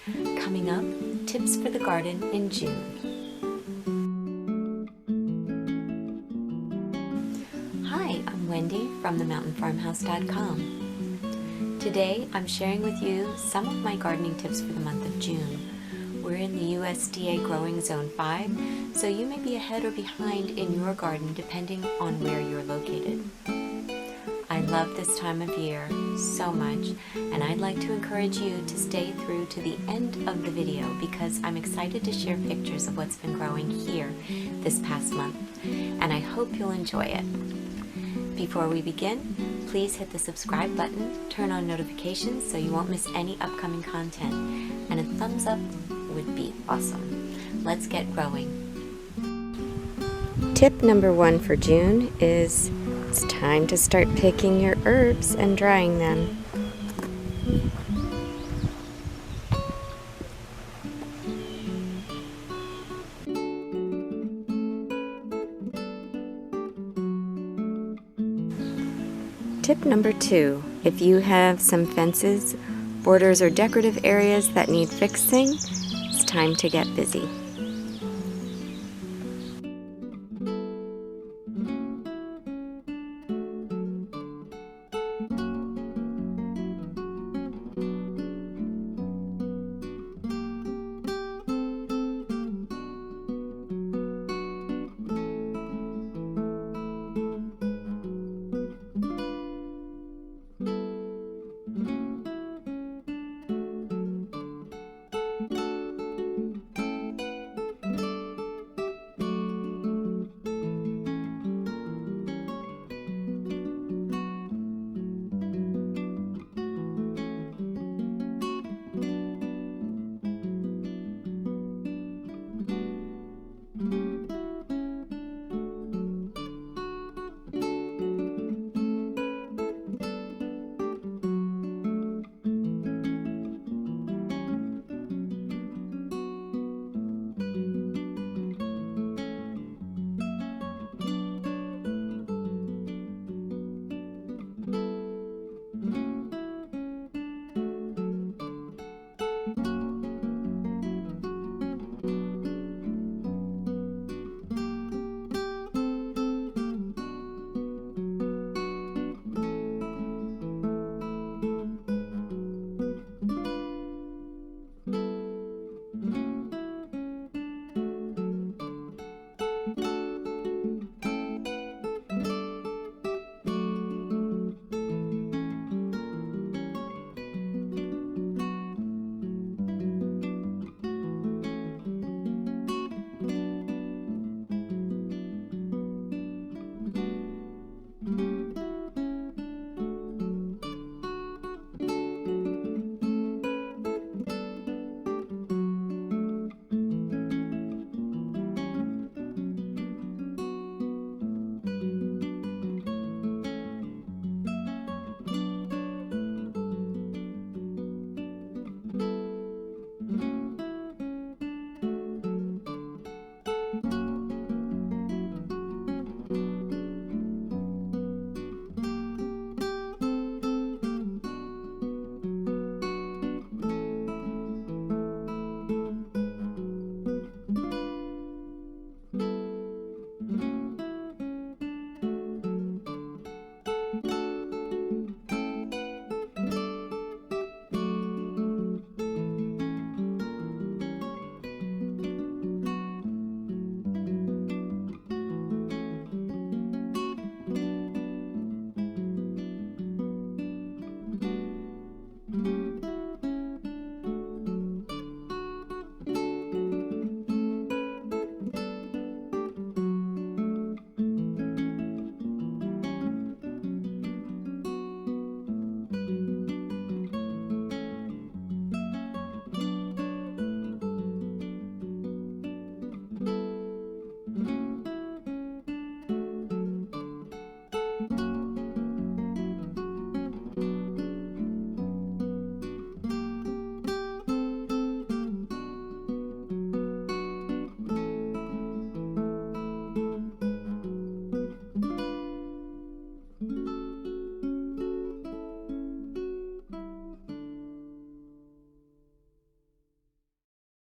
Coming up, tips for the garden in June. Hi, I'm Wendy from themountainfarmhouse.com. Today I'm sharing with you some of my gardening tips for the month of June. We're in the USDA Growing Zone 5, so you may be ahead or behind in your garden depending on where you're located. I love this time of year so much, and I'd like to encourage you to stay through to the end of the video because I'm excited to share pictures of what's been growing here this past month, and I hope you'll enjoy it. Before we begin, please hit the subscribe button, turn on notifications so you won't miss any upcoming content, and a thumbs up would be awesome. Let's get growing. Tip number 1 for June is it's time to start picking your herbs and drying them. Tip number 2, if you have some fences, borders, or decorative areas that need fixing, it's time to get busy.